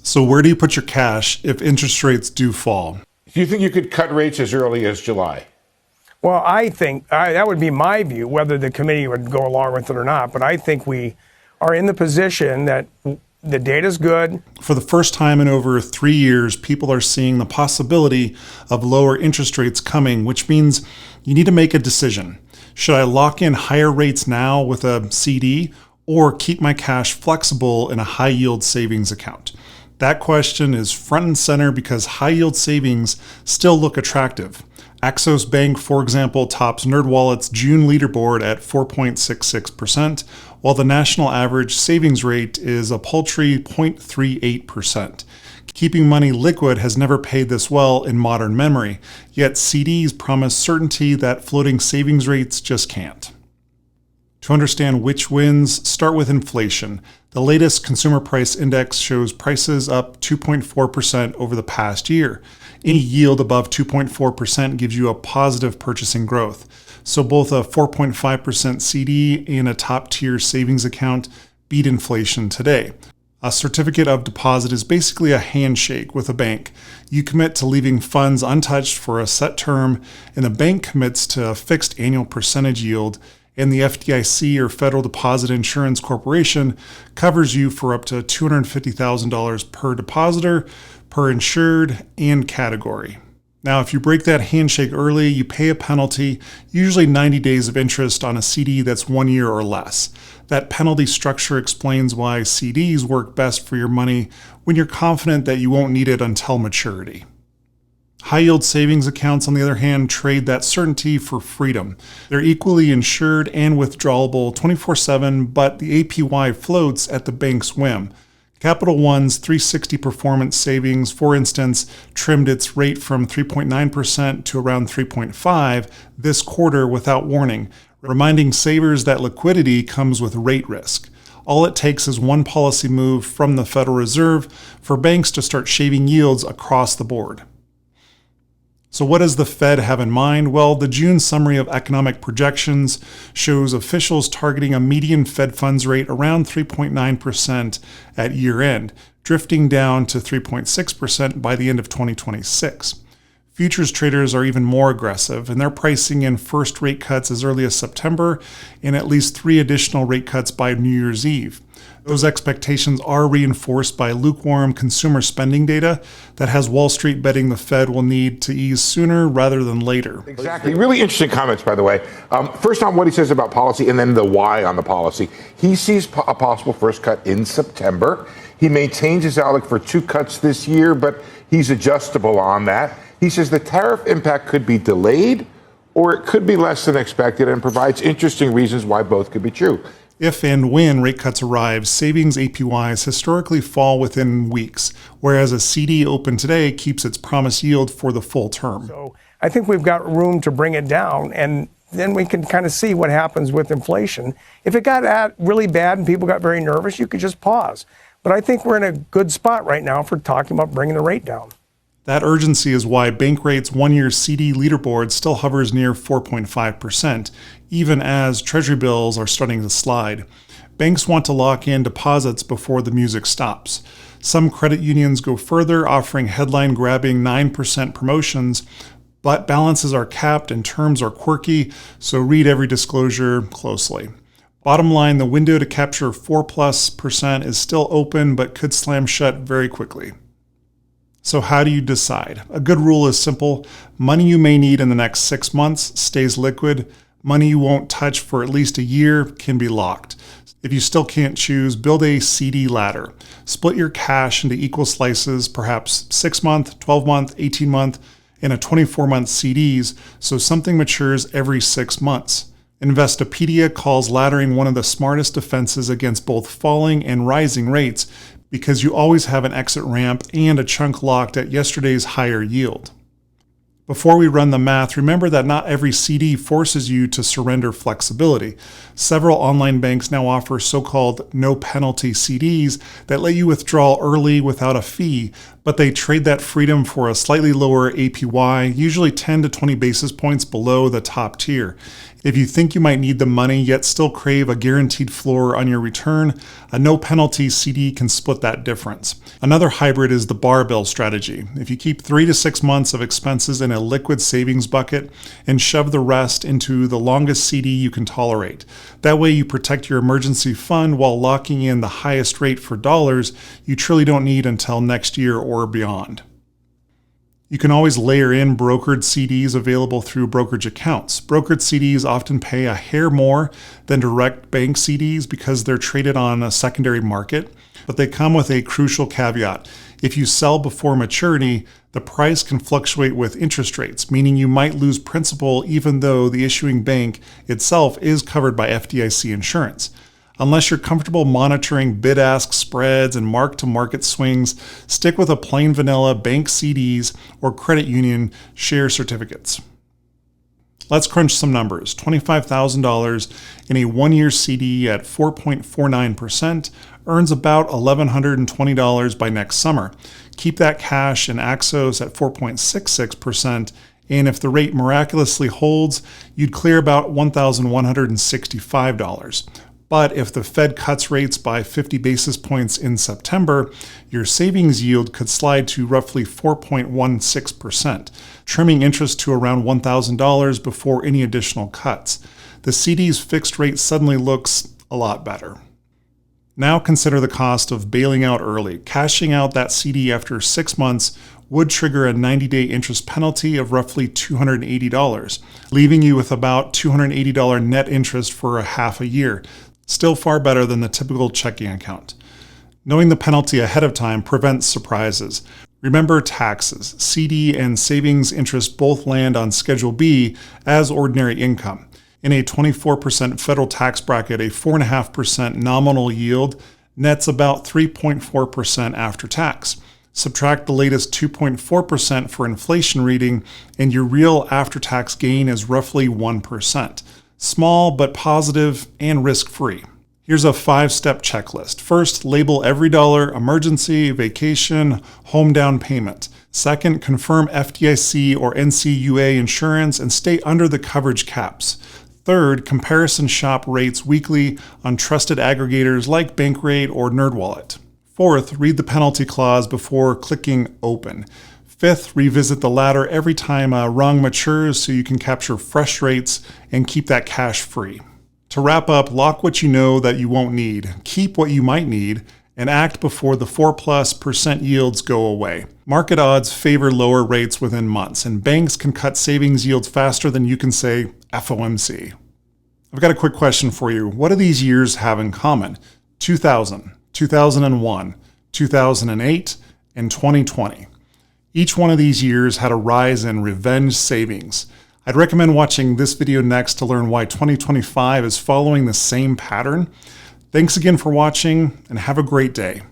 So where do you put your cash if interest rates do fall? Do you think you could cut rates as early as July? Well, I think that would be my view, whether the committee would go along with it or not. But I think we are in the position that the data's good. For the first time in over 3 years, people are seeing the possibility of lower interest rates coming, which means you need to make a decision. Should I lock in higher rates now with a CD or keep my cash flexible in a high yield savings account? That question is front and center because high yield savings still look attractive. Axos Bank, for example, tops NerdWallet's June leaderboard at 4.66%, while the national average savings rate is a paltry 0.38%. Keeping money liquid has never paid this well in modern memory, yet CDs promise certainty that floating savings rates just can't. To understand which wins, start with inflation. The latest consumer price index shows prices up 2.4% over the past year. Any yield above 2.4% gives you a positive purchasing growth. So both a 4.5% CD and a top-tier savings account beat inflation today. A certificate of deposit is basically a handshake with a bank. You commit to leaving funds untouched for a set term, and the bank commits to a fixed annual percentage yield, and the FDIC or Federal Deposit Insurance Corporation covers you for up to $250,000 per depositor, per insured, and category. Now, if you break that handshake early, you pay a penalty, usually 90 days of interest on a CD that's 1 year or less. That penalty structure explains why CDs work best for your money when you're confident that you won't need it until maturity. High-yield savings accounts, on the other hand, trade that certainty for freedom. They're equally insured and withdrawable 24/7, but the APY floats at the bank's whim. Capital One's 360 Performance Savings, for instance, trimmed its rate from 3.9% to around 3.5% this quarter without warning, reminding savers that liquidity comes with rate risk. All it takes is one policy move from the Federal Reserve for banks to start shaving yields across the board. So what does the Fed have in mind? Well, the June summary of economic projections shows officials targeting a median Fed funds rate around 3.9% at year end, drifting down to 3.6% by the end of 2026. Futures traders are even more aggressive, and they're pricing in first rate cuts as early as September and at least 3 additional rate cuts by New Year's Eve. Those expectations are reinforced by lukewarm consumer spending data that has Wall Street betting the Fed will need to ease sooner rather than later. Exactly. Really interesting comments, by the way. First on what he says about policy and then the why on the policy. He sees a possible first cut in September. He maintains his outlook for 2 cuts this year, but he's adjustable on that. He says the tariff impact could be delayed or it could be less than expected and provides interesting reasons why both could be true. If and when rate cuts arrive, savings APYs historically fall within weeks, whereas a CD open today keeps its promised yield for the full term. So I think we've got room to bring it down, and then we can kind of see what happens with inflation. If it got really bad and people got very nervous, you could just pause. But I think we're in a good spot right now for talking about bringing the rate down. That urgency is why Bankrate's 1-year CD leaderboard still hovers near 4.5%, even as Treasury bills are starting to slide. Banks want to lock in deposits before the music stops. Some credit unions go further, offering headline-grabbing 9% promotions, but balances are capped and terms are quirky, so read every disclosure closely. Bottom line, the window to capture 4+% is still open, but could slam shut very quickly. So how do you decide? A good rule is simple. Money you may need in the next 6 months stays liquid. Money you won't touch for at least a year can be locked. If you still can't choose, build a CD ladder. Split your cash into equal slices, perhaps 6-month, 12-month, 18-month, and a 24-month CDs, so something matures every 6 months. Investopedia calls laddering one of the smartest defenses against both falling and rising rates, because you always have an exit ramp and a chunk locked at yesterday's higher yield. Before we run the math, remember that not every CD forces you to surrender flexibility. Several online banks now offer so-called no-penalty CDs that let you withdraw early without a fee, but they trade that freedom for a slightly lower APY, usually 10 to 20 basis points below the top tier. If you think you might need the money yet still crave a guaranteed floor on your return, a no penalty CD can split that difference. Another hybrid is the barbell strategy. If you keep 3 to 6 months of expenses in a liquid savings bucket and shove the rest into the longest CD you can tolerate. That way you protect your emergency fund while locking in the highest rate for dollars you truly don't need until next year or beyond. You can always layer in brokered CDs available through brokerage accounts. Brokered CDs often pay a hair more than direct bank CDs because they're traded on a secondary market, but they come with a crucial caveat. If you sell before maturity, the price can fluctuate with interest rates, meaning you might lose principal even though the issuing bank itself is covered by FDIC insurance. Unless you're comfortable monitoring bid-ask spreads and mark-to-market swings, stick with a plain vanilla bank CDs or credit union share certificates. Let's crunch some numbers. $25,000 in a one-year CD at 4.49% earns about $1,120 by next summer. Keep that cash in Axos at 4.66%, and if the rate miraculously holds, you'd clear about $1,165. But if the Fed cuts rates by 50 basis points in September, your savings yield could slide to roughly 4.16%, trimming interest to around $1,000 before any additional cuts. The CD's fixed rate suddenly looks a lot better. Now consider the cost of bailing out early. Cashing out that CD after 6 months would trigger a 90-day interest penalty of roughly $280, leaving you with about $280 net interest for a half a year. Still far better than the typical checking account. Knowing the penalty ahead of time prevents surprises. Remember taxes. CD and savings interest both land on Schedule B as ordinary income. In a 24% federal tax bracket, a 4.5% nominal yield nets about 3.4% after tax. Subtract the latest 2.4% for inflation reading, and your real after-tax gain is roughly 1%. Small but positive and risk-free. Here's a 5-step checklist. First, label every dollar emergency, vacation, home down payment. Second, confirm FDIC or NCUA insurance and stay under the coverage caps. Third, comparison shop rates weekly on trusted aggregators like Bankrate or NerdWallet. Fourth, read the penalty clause before clicking open. Fifth, revisit the ladder every time a rung matures so you can capture fresh rates and keep that cash free. To wrap up, lock what you know that you won't need, keep what you might need, and act before the 4+% yields go away. Market odds favor lower rates within months, and banks can cut savings yields faster than you can say FOMC. I've got a quick question for you. What do these years have in common? 2000, 2001, 2008, and 2020. Each one of these years had a rise in revenge savings. I'd recommend watching this video next to learn why 2025 is following the same pattern. Thanks again for watching, and have a great day.